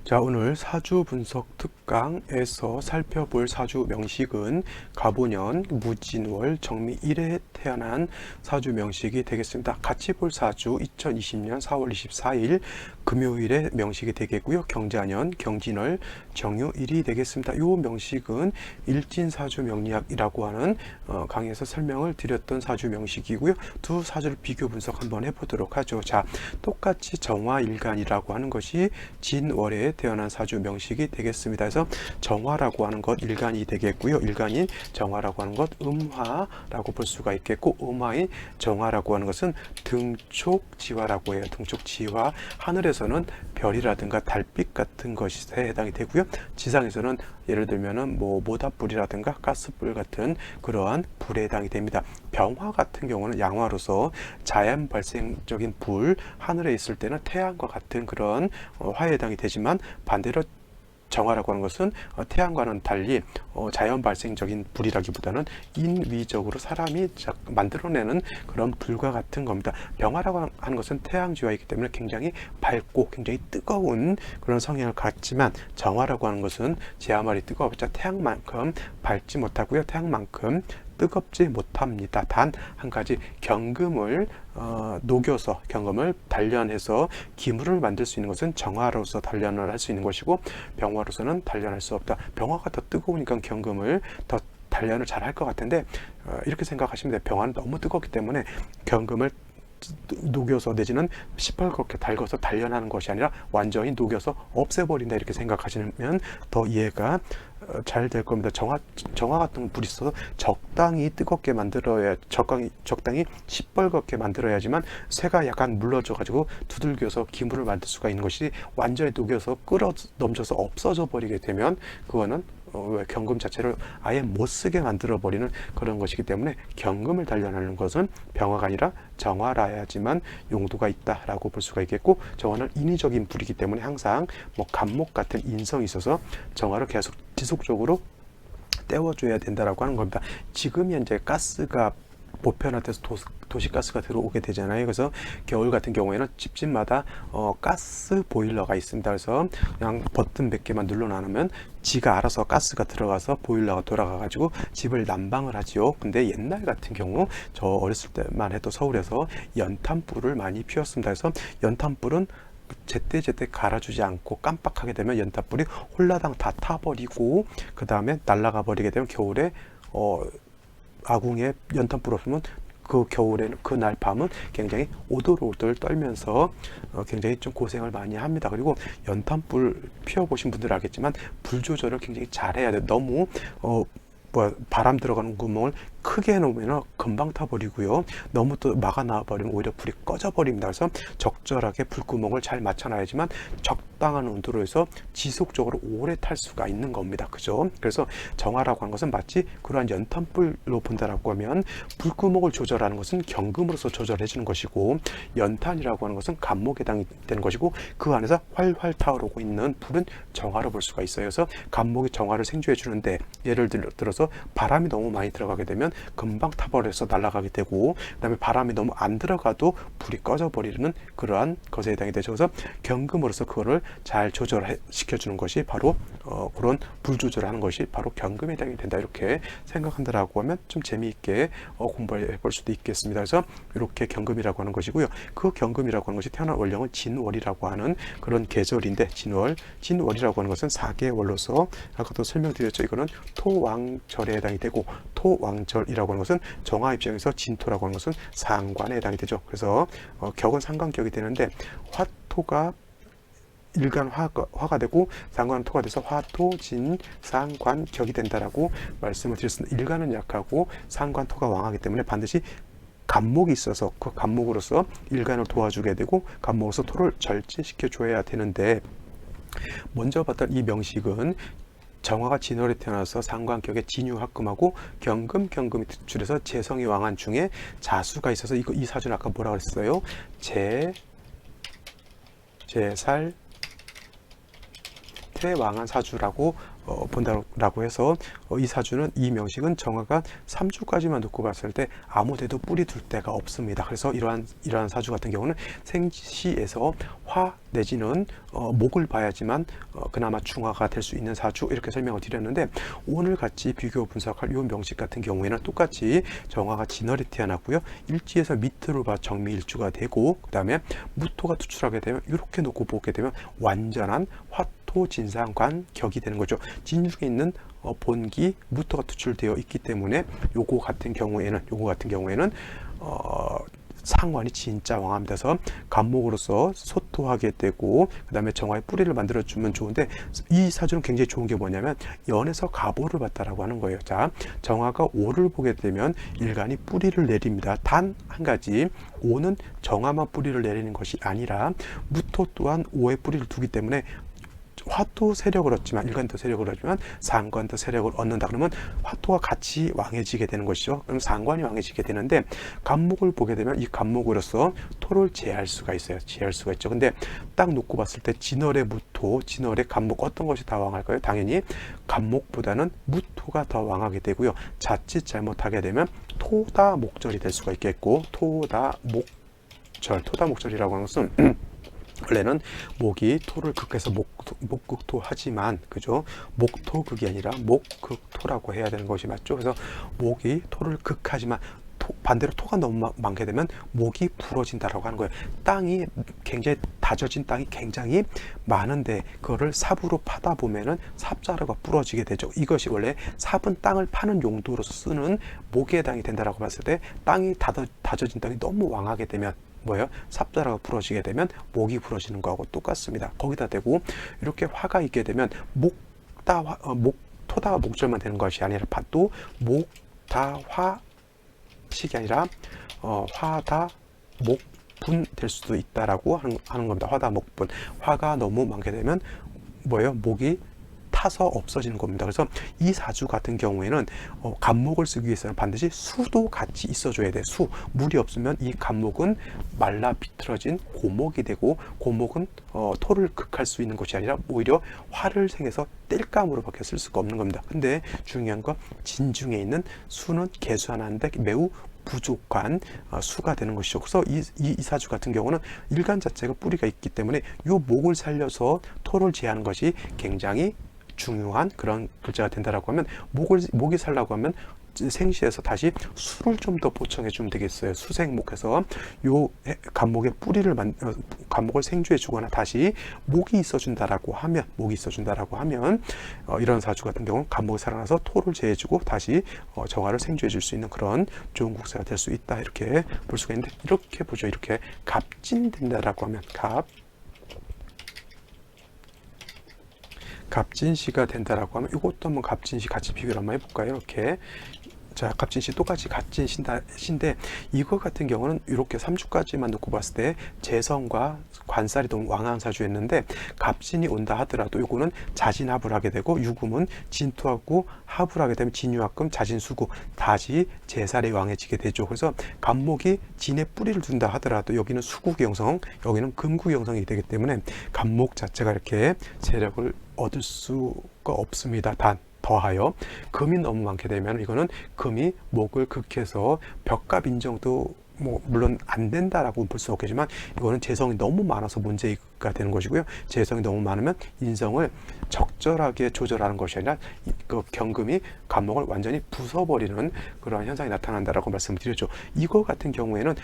자, 오늘 사주 분석 특강에서 살펴볼 사주 명식은 갑오년, 무진월, 정미 1에 태어난 사주 명식이 되겠습니다. 같이 볼 사주 2020년 4월 24일 금요일에 명식이 되겠고요. 경자년, 경진월, 정유일이 되겠습니다. 이 명식은 일진사주 명리학이라고 하는 강의에서 설명을 드렸던 사주 명식이고요. 두 사주를 비교 분석 한번 해보도록 하죠. 자, 똑같이 정화일간이라고 하는 것이 진월에 태어난 사주 명식이 되겠습니다. 그래서 정화라고 하는 것 일간이 되겠고요. 일간인 정화라고 하는 것 음화라고 볼 수가 있겠고, 음화인 정화라고 하는 것은 등촉지화라고 해요. 등촉지화. 하늘에서는 별이라든가 달빛 같은 것이 해당이 되고요. 지상에서는 예를 들면은 모닥불이라든가 가스불 같은 그러한 불에 해당이 됩니다. 병화 같은 경우는 양화로서 자연 발생적인 불, 하늘에 있을 때는 태양과 같은 그런 화에 해당이 되지만, 반대로 정화라고 하는 것은 태양과는 달리 자연 발생적인 불이라기보다는 인위적으로 사람이 만들어내는 그런 불과 같은 겁니다. 병화라고 하는 것은 태양지화이기 때문에 굉장히 밝고 굉장히 뜨거운 그런 성향을 갖지만, 정화라고 하는 것은 제 말이 뜨거워봤자 태양만큼 밝지 못하고요. 태양만큼 뜨겁지 못합니다. 단 한 가지, 경금을 녹여서 경금을 단련해서 기물을 만들 수 있는 것은 정화로서 단련을 할 수 있는 것이고, 병화로서는 단련할 수 없다. 병화가 더 뜨거우니까 경금을 더 단련을 잘 할 것 같은데, 이렇게 생각하시면 돼요. 병화는 너무 뜨겁기 때문에 경금을 녹여서 내지는 시뻘겋게 달궈서 단련하는 것이 아니라 완전히 녹여서 없애버린다, 이렇게 생각하시면 더 이해가 잘 될 겁니다. 정화 같은 불이 있어서 적당히 뜨겁게 만들어야, 적당히 시뻘겋게 만들어야지만 쇠가 약간 물러져 가지고 두들겨서 기물을 만들 수가 있는 것이, 완전히 녹여서 끓어 넘쳐서 없어져 버리게 되면 그거는 경금 자체를 아예 못 쓰게 만들어 버리는 그런 것이기 때문에, 경금을 단련하는 것은 병화가 아니라 정화라야지만 용도가 있다라고 볼 수가 있겠고, 정화는 인위적인 불이기 때문에 항상 감목 같은 인성이 있어서 정화를 계속 지속적으로 떼워줘야 된다라고 하는 겁니다. 지금 현재 가스가 보편화돼서 도시가스가 들어오게 되잖아요. 그래서 겨울 같은 경우에는 집집마다 가스 보일러가 있습니다. 그래서 그냥 버튼 몇 개만 눌러놔놓으면 지가 알아서 가스가 들어가서 보일러가 돌아가가지고 집을 난방을 하지요. 근데 옛날 같은 경우, 저 어렸을 때만 해도 서울에서 연탄불을 많이 피웠습니다. 그래서 연탄불은 제때제때 갈아주지 않고 깜빡하게 되면 연탄불이 홀라당 다 타버리고, 그 다음에 날아가 버리게 되면 겨울에 아궁에 연탄불 없으면 그 겨울에는, 그날 밤은 굉장히 오돌오돌 떨면서 굉장히 좀 고생을 많이 합니다. 그리고 연탄불 피워보신 분들은 알겠지만 불 조절을 굉장히 잘해야 돼요. 너무 바람 들어가는 구멍을 크게 해놓으면 금방 타버리고요. 너무 또 막아 놔버리면 오히려 불이 꺼져버립니다. 그래서 적절하게 불구멍을 잘 맞춰놔야지만 적당한 온도로 해서 지속적으로 오래 탈 수가 있는 겁니다. 그죠? 그래서 정화라고 하는 것은 마치 그러한 연탄불로 본다라고 하면, 불구멍을 조절하는 것은 경금으로서 조절해주는 것이고, 연탄이라고 하는 것은 간목에 해당이 되는 것이고, 그 안에서 활활 타오르고 있는 불은 정화로 볼 수가 있어요. 그래서 간목이 정화를 생조해 주는데, 예를 들어서 바람이 너무 많이 들어가게 되면 금방 타버려서 날아가게 되고, 그 다음에 바람이 너무 안 들어가도 불이 꺼져버리는 그러한 것에 해당이 되죠. 그래서 경금으로서 그거를 잘 조절시켜주는 것이 바로 그런 불 조절하는 것이 바로 경금에 해당이 된다, 이렇게 생각한다라고 하면 좀 재미있게 공부해 볼 수도 있겠습니다. 그래서 이렇게 경금이라고 하는 것이고요. 그 경금이라고 하는 것이 태어난 월령은 진월이라고 하는 그런 계절인데, 진월이라고 하는 것은 4개월로서 아까도 설명드렸죠. 이거는 토왕절에 해당이 되고, 토왕절이라고 하는 것은 정화 입장에서 진토라고 하는 것은 상관에 해당이 되죠. 그래서 격은 상관격이 되는데, 화토가 일간 화가 되고 상관 토가 돼서 화토 진 상관 격이 된다라고 말씀을 드렸습니다. 일간은 약하고 상관 토가 왕하기 때문에 반드시 간목이 있어서 그 간목으로서 일간을 도와주게 되고, 간목으로서 토를 절제시켜 줘야 되는데, 먼저 봤던 이 명식은 정화가 진월에 태어나서 상관격에 진유합금하고 경금이 줄여서 재성이 왕한 중에 자수가 있어서, 이 사주는 아까 뭐라 그랬어요? 제살 태왕한 사주라고 본다라고 해서 이 사주는 이 명식은 정화가 3주까지만 놓고 봤을 때 아무데도 뿌리 둘 데가 없습니다. 그래서 이러한 사주 같은 경우는 생시에서 화 내지는 목을 봐야지만 그나마 중화가 될 수 있는 사주, 이렇게 설명을 드렸는데, 오늘 같이 비교 분석할 이 명식 같은 경우에는 똑같이 정화가 진월에 태어났고요, 일지에서 밑으로 봐 정미일주가 되고, 그 다음에 무토가 투출하게 되면 이렇게 놓고 보게 되면 완전한 화토진상관 격이 되는 거죠. 진중에 있는 본기 무토가 투출되어 있기 때문에 요거 같은 경우에는 상관이 진짜 왕합니다. 그래서 간목으로서 소토하게 되고, 그 다음에 정화의 뿌리를 만들어주면 좋은데, 이 사주는 굉장히 좋은 게 뭐냐면 연에서 가보를 봤다라고 하는 거예요. 자, 정화가 오를 보게 되면 일간이 뿌리를 내립니다. 단 한 가지, 오는 정화만 뿌리를 내리는 것이 아니라 무토 또한 오에 뿌리를 두기 때문에 화토 세력을 얻지만, 일간도 세력을 얻지만 상관도 세력을 얻는다. 그러면 화토가 같이 왕해지게 되는 것이죠. 그럼 상관이 왕해지게 되는데, 간목을 보게 되면 이 간목으로서 토를 제할 수가 있어요. 제할 수가 있죠. 근데 딱 놓고 봤을 때 진월의 무토, 진월의 간목, 어떤 것이 더 왕할까요? 당연히 간목보다는 무토가 더 왕하게 되고요. 자칫 잘못하게 되면 토다목절이 될 수가 있겠고, 토다목절이라고 하는 것은 원래는 목이 토를 극해서 목극토 하지만, 그죠? 목토극이 아니라 목극토라고 해야 되는 것이 맞죠? 그래서 목이 토를 극하지만 반대로 토가 너무 많게 되면 목이 부러진다라고 하는 거예요. 땅이 굉장히 다져진 땅이 굉장히 많은데 그거를 삽으로 파다 보면은 삽자루가 부러지게 되죠. 이것이 원래 삽은 땅을 파는 용도로서 쓰는 목에 해당이 된다라고 봤을 때, 땅이 다져진 땅이 너무 왕하게 되면 뭐예요? 삽자루가 부러지게 되면 목이 부러지는 거하고 똑같습니다. 거기다 대고 이렇게 화가 있게 되면 토다 목절만 되는 것이 아니라 또 목다화 식이 아니라 화다 목분 될 수도 있다라고 하는 겁니다. 화다 목분. 화가 너무 많게 되면 뭐예요? 목이 타서 없어지는 겁니다. 그래서 이 사주 같은 경우에는 간목을 쓰기 위해서는 반드시 수도 같이 있어줘야 돼요. 물이 없으면 이 간목은 말라 비틀어진 고목이 되고, 고목은 토를 극할 수 있는 것이 아니라 오히려 화를 생해서 땔감으로밖에 쓸 수가 없는 겁니다. 근데 중요한 건 진중에 있는 수는 계수하는데 매우 부족한 수가 되는 것이죠. 그래서 이 사주 같은 경우는 일간 자체가 뿌리가 있기 때문에 이 목을 살려서 토를 제하는 것이 굉장히 중요한 그런 글자가 된다라고 하면, 목이 살라고 하면 생시에서 다시 수를 좀 더 보충해 주면 되겠어요. 수생목해서 요 간목의 뿌리를 간목을 생주해 주거나 다시 목이 있어 준다라고 하면 이런 사주 같은 경우는 간목이 살아나서 토를 제해 주고 다시 정화를 생주해 줄 수 있는 그런 좋은 국세가 될 수 있다, 이렇게 볼 수가 있는데, 이렇게 보죠. 이렇게 갑진된다라고 하면 갑진시가 된다라고 하면, 이것도 한번 갑진시 같이 비교를 한번 해볼까요? 이렇게. 자, 갑진시 똑같이 갑진신데, 이거 같은 경우는 이렇게 3주까지만 놓고 봤을 때 재성과 관살이 너무 왕한 사주였는데, 갑진이 온다 하더라도 이거는 자진합을 하게 되고, 유금은 진토하고 합을 하게 되면 진유합금, 자진수구, 다시 재살이 왕해지게 되죠. 그래서 간목이 진에 뿌리를 둔다 하더라도 여기는 수국의 형성, 여기는 금국의 형성이 되기 때문에 간목 자체가 이렇게 세력을 얻을 수가 없습니다. 단 더하여 금이 너무 많게 되면 이거는 금이 목을 극해서 벽갑 인정도 물론 안 된다라고 볼 수는 없겠지만, 이거는 재성이 너무 많아서 문제가 되는 것이고요. 재성이 너무 많으면 인성을 적절하게 조절하는 것이 아니라 그 경금이 간목을 완전히 부숴버리는 그런 현상이 나타난다라고 말씀을 드렸죠. 이거 같은 경우에는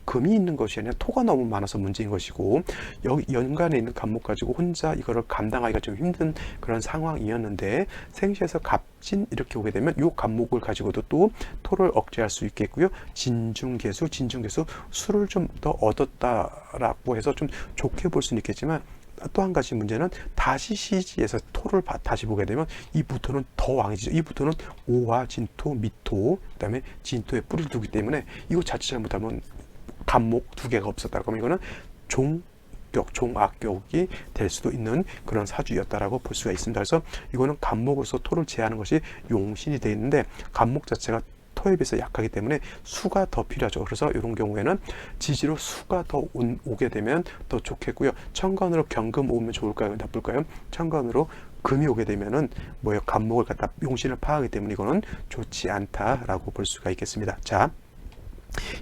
금이 있는 것이 아니라 토가 너무 많아서 문제인 것이고, 여기 연간에 있는 간목 가지고 혼자 이거를 감당하기가 좀 힘든 그런 상황이었는데, 생시에서 갑진 이렇게 오게 되면 이 간목을 가지고도 또 토를 억제할 수 있겠고요. 진중개수 수를 좀 더 얻었다라고 해서 좀 좋게 볼 수는 있겠지만, 또 한 가지 문제는 다시 시지에서 토를 다시 보게 되면 이 부토는 더 왕이죠. 이 부토는 오화, 진토, 미토, 그다음에 진토에 뿌리를 두기 때문에 이거 자칫 잘못하면 간목 두 개가 없었다. 그러면 이거는 종악격이 될 수도 있는 그런 사주였다라고 볼 수가 있습니다. 그래서 이거는 간목으로서 토를 제하는 것이 용신이 되어 있는데, 간목 자체가 토에 비해서 약하기 때문에 수가 더 필요하죠. 그래서 이런 경우에는 지지로 수가 더 오게 되면 더 좋겠고요. 천간으로 경금 오면 좋을까요? 나쁠까요? 천간으로 금이 오게 되면은 뭐예요? 간목을 갖다 용신을 파하기 때문에 이거는 좋지 않다라고 볼 수가 있겠습니다. 자,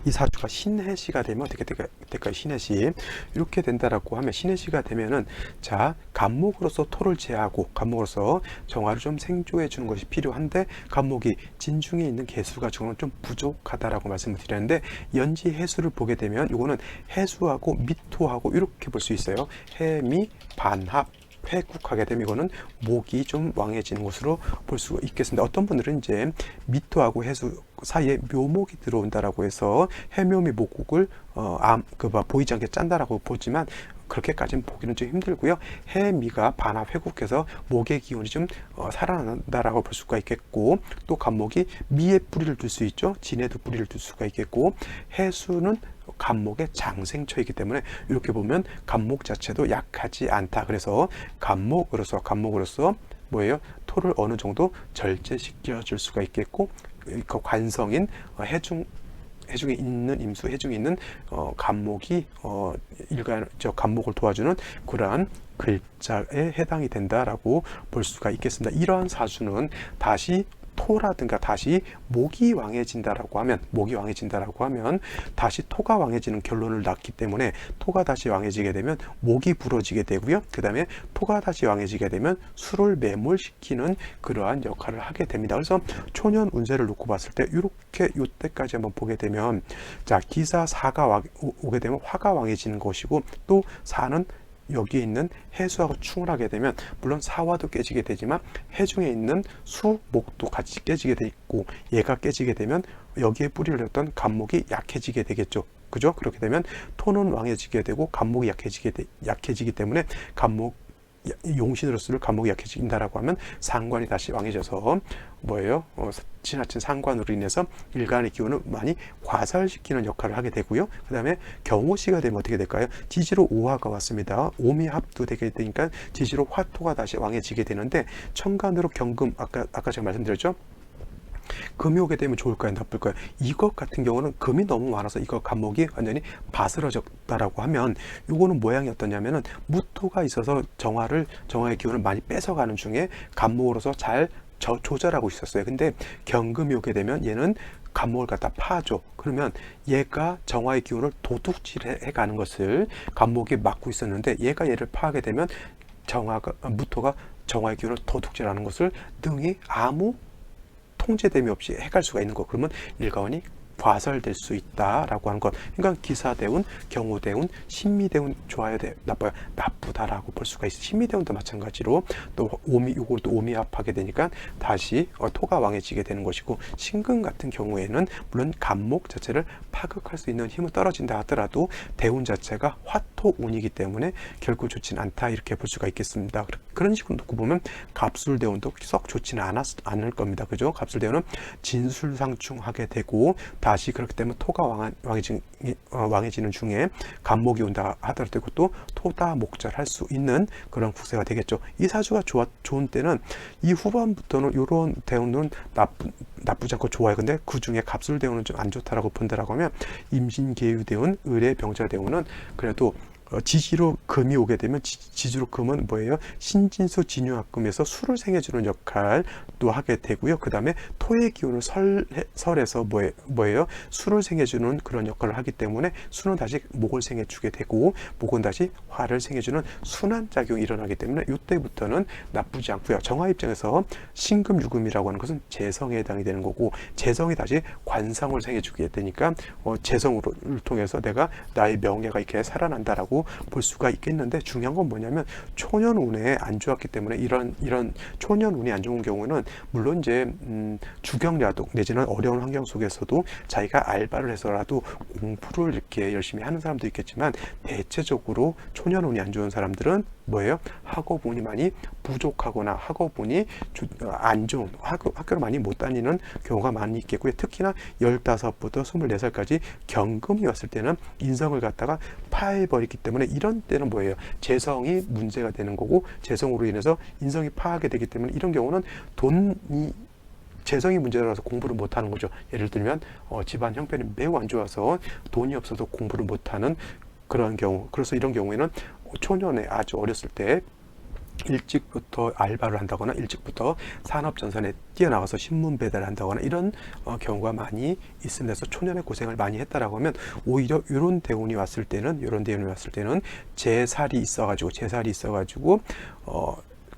이 사주가 신해시가 되면 어떻게 될까요? 신해시 이렇게 된다라고 하면 신해시가 되면은 자, 간목으로서 토를 제하고 간목으로서 정화를 좀 생조해 주는 것이 필요한데 간목이 진중에 있는 개수가 저는 좀 부족하다라고 말씀을 드렸는데 연지 해수를 보게 되면 이거는 해수하고 미토하고 이렇게 볼 수 있어요. 해미 반합 회국하게 되면 이거는 목이 좀 왕해지는 것으로 볼 수가 있겠습니다. 어떤 분들은 이제 미토하고 해수 사이에 묘목이 들어온다라고 해서 해묘미 목국을 보이지 않게 짠다라고 보지만 그렇게까지는 보기는 좀 힘들고요. 해미가 반합 회국해서 목의 기운이 좀 살아난다라고 볼 수가 있겠고, 또 간목이 미에 뿌리를 둘 수 있죠. 진에도 뿌리를 둘 수가 있겠고, 해수는 간목의 장생처이기 때문에 이렇게 보면 간목 자체도 약하지 않다. 그래서 간목으로서 뭐예요? 토를 어느 정도 절제시켜 줄 수가 있겠고, 그 관성인 해중에 있는 임수, 해중에 있는 간목이 간목을 도와주는 그러한 글자에 해당이 된다라고 볼 수가 있겠습니다. 이러한 사주는 다시 토라든가 다시 목이 왕해진다라고 하면 다시 토가 왕해지는 결론을 낳기 때문에 토가 다시 왕해지게 되면 목이 부러지게 되고요. 그 다음에 토가 다시 왕해지게 되면 수를 매몰시키는 그러한 역할을 하게 됩니다. 그래서 초년 운세를 놓고 봤을 때 이렇게 이때까지 한번 보게 되면 자, 기사 사가 오게 되면 화가 왕해지는 것이고, 또 사는 여기에 있는 해수하고 충을 하게 되면 물론 사화도 깨지게 되지만 해중에 있는 수, 목도 같이 깨지게 돼 있고, 얘가 깨지게 되면 여기에 뿌리를 뒀던 간목이 약해지게 되겠죠. 그죠? 그렇게 되면 토는 왕해지게 되고 간목이 약해지기 때문에 용신으로서 간목이 약해진다라고 하면 상관이 다시 왕해져서 뭐예요? 지나친 상관으로 인해서 일간의 기운을 많이 과살시키는 역할을 하게 되고요. 그 다음에 경호시가 되면 어떻게 될까요? 지지로 오화가 왔습니다. 오미합도 되게 되니까 지지로 화토가 다시 왕해지게 되는데, 천간으로 경금, 아까 제가 말씀드렸죠? 금이 오게 되면 좋을까요? 나쁠까요? 이것 같은 경우는 금이 너무 많아서 이거 간목이 완전히 바스러졌다라고 하면, 이거는 모양이 어떠냐면은 무토가 있어서 정화의 기운을 많이 뺏어가는 중에 간목으로서 잘 조절하고 있었어요. 근데 경금이 오게 되면 얘는 간목을 갖다 파죠. 그러면 얘가 정화의 기운을 도둑질해 가는 것을 간목이 막고 있었는데, 얘가 얘를 파하게 되면 무토가 정화의 기운을 도둑질하는 것을 능히 아무 통제됨이 없이 해갈 수가 있는 것. 그러면 일가원이 과설될 수 있다라고 하는 것. 그러니까 기사대운, 경호대운, 신미대운 좋아요, 나빠요? 나쁘다라고 볼 수가 있어요. 신미대운도 마찬가지로 또 이것도 오미합하게 되니까 다시 토가 왕해지게 되는 것이고, 신금 같은 경우에는 물론 간목 자체를 파극할 수 있는 힘은 떨어진다 하더라도 대운 자체가 화토운이기 때문에 결코 좋지는 않다, 이렇게 볼 수가 있겠습니다. 그런 식으로 놓고 보면 갑술대운도 썩 좋지는 않을 겁니다. 그죠? 갑술대운은 진술상충하게 되고, 다시 그렇기 때문에 토가 왕해지는 중에 간목이 온다 하더라도 이것도 토다목절할 수 있는 그런 국세가 되겠죠. 이 사주가 좋은 때는 이 후반부터는 이런 대운은 나쁘지 않고 좋아요. 근데 그 중에 갑술대운은 좀 안 좋다라고 본다라고 하면 임신계유대운, 의례병자대운은 그래도 지지로 금이 오게 되면 지지로 금은 뭐예요? 신진수 진유합금에서 수를 생해주는 역할도 하게 되고요. 그 다음에 토의 기운을 설에서 뭐예요? 수를 생해주는 그런 역할을 하기 때문에 수는 다시 목을 생해주게 되고, 목은 다시 화를 생해주는 순환작용이 일어나기 때문에 이때부터는 나쁘지 않고요. 정화 입장에서 신금 유금이라고 하는 것은 재성에 해당이 되는 거고, 재성이 다시 관상을 생해주게 되니까 재성을 통해서 내가 나의 명예가 이렇게 살아난다라고 볼 수가 있겠는데, 중요한 건 뭐냐면 초년운에 안 좋았기 때문에 이런 초년운이 안 좋은 경우는 물론 이제 주경야독 내지는 어려운 환경 속에서도 자기가 알바를 해서라도 공부를 이렇게 열심히 하는 사람도 있겠지만, 대체적으로 초년운이 안 좋은 사람들은 뭐예요? 학업운이 많이 부족하거나 학업운이 안 좋은 학교를 많이 못 다니는 경우가 많이 있겠고요. 특히나 15부터 24살까지 경금이 왔을 때는 인성을 갖다가 파해버리기 때문에 이런 때는 뭐예요? 재성이 문제가 되는 거고, 재성으로 인해서 인성이 파하게 되기 때문에 이런 경우는 재성이 문제라서 공부를 못하는 거죠. 예를 들면 집안 형편이 매우 안 좋아서 돈이 없어서 공부를 못하는 그런 경우, 그래서 이런 경우에는 초년에 아주 어렸을 때 일찍부터 알바를 한다거나 일찍부터 산업전선에 뛰어나가서 신문 배달을 한다거나 이런 경우가 많이 있습니다. 그래서 초년에 고생을 많이 했다라고 하면 오히려 이런 대운이 왔을 때는 재살이 있어가지고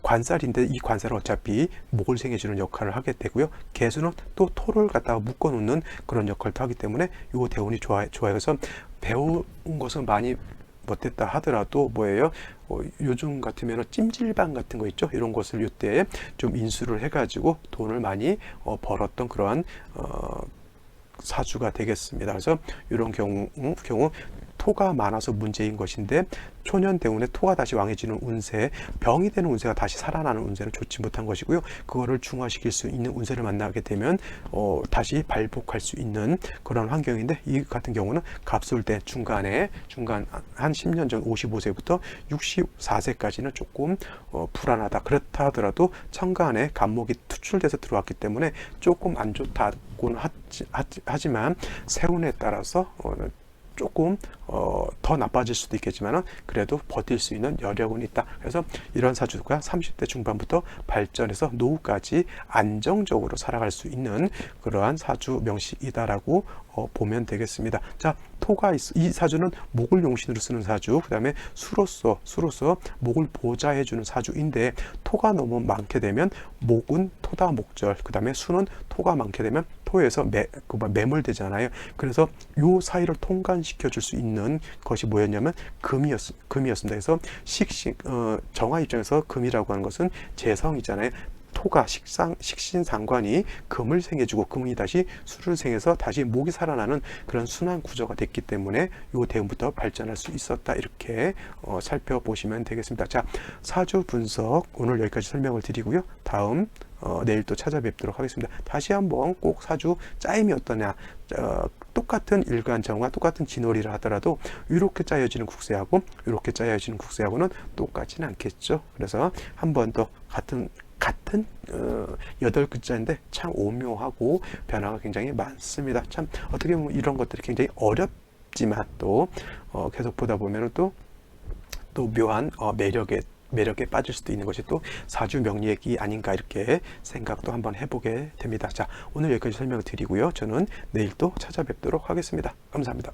관살인데 이 관살은 어차피 목을 생해주는 역할을 하게 되고요. 개수는 또 토를 갖다가 묶어놓는 그런 역할도 하기 때문에 이 대운이 좋아요. 그래서 배운 것은 많이 못했다 하더라도 뭐예요? 요즘 같으면 찜질방 같은 거 있죠? 이런 것을 이때 좀 인수를 해가지고 돈을 많이 벌었던 그러한 사주가 되겠습니다. 그래서 이런 경우 토가 많아서 문제인 것인데 초년 대운에 토가 다시 왕해지는 운세, 병이 되는 운세가 다시 살아나는 운세는 좋지 못한 것이고요. 그거를 중화시킬 수 있는 운세를 만나게 되면 다시 발복할 수 있는 그런 환경인데 이 같은 경우는 갑술때 중간 한 10년 전 55세부터 64세까지는 조금 불안하다. 그렇다 하더라도 천간에 간목이 투출돼서 들어왔기 때문에 조금 안 좋다고는 하지만 세운에 따라서 조금 더 나빠질 수도 있겠지만 그래도 버틸 수 있는 여력은 있다. 그래서 이런 사주가 30대 중반부터 발전해서 노후까지 안정적으로 살아갈 수 있는 그러한 사주 명식이다라고 보면 되겠습니다. 자, 이 사주는 목을 용신으로 쓰는 사주, 그 다음에 수로서 목을 보좌해주는 사주인데 토가 너무 많게 되면 목은 토다 목절, 그 다음에 수는 토가 많게 되면 토에서 매몰되잖아요. 그래서 요 사이를 통관시켜 줄 수 있는 것이 뭐였냐면 금이었습니다. 그래서 정화 입장에서 금이라고 하는 것은 재성이잖아요. 토가 식신상관이 금을 생해주고 금이 다시 수를 생해서 다시 목이 살아나는 그런 순환 구조가 됐기 때문에 이 대운부터 발전할 수 있었다. 이렇게 살펴보시면 되겠습니다. 자, 사주 분석 오늘 여기까지 설명을 드리고요. 다음 내일 또 찾아뵙도록 하겠습니다. 다시 한번 꼭 사주 짜임이 어떠냐, 똑같은 일간정과 똑같은 진월이라 하더라도 이렇게 짜여지는 국세하고 이렇게 짜여지는 국세하고는 똑같지는 않겠죠. 그래서 한 번 더 같은 8글자인데 참 오묘하고 변화가 굉장히 많습니다. 참 어떻게 보면 이런 것들이 굉장히 어렵지만 또 계속 보다 보면 또 묘한 매력에 빠질 수도 있는 것이 또 사주 명리학이 아닌가 이렇게 생각도 한번 해보게 됩니다. 자, 오늘 여기까지 설명을 드리고요. 저는 내일 또 찾아뵙도록 하겠습니다. 감사합니다.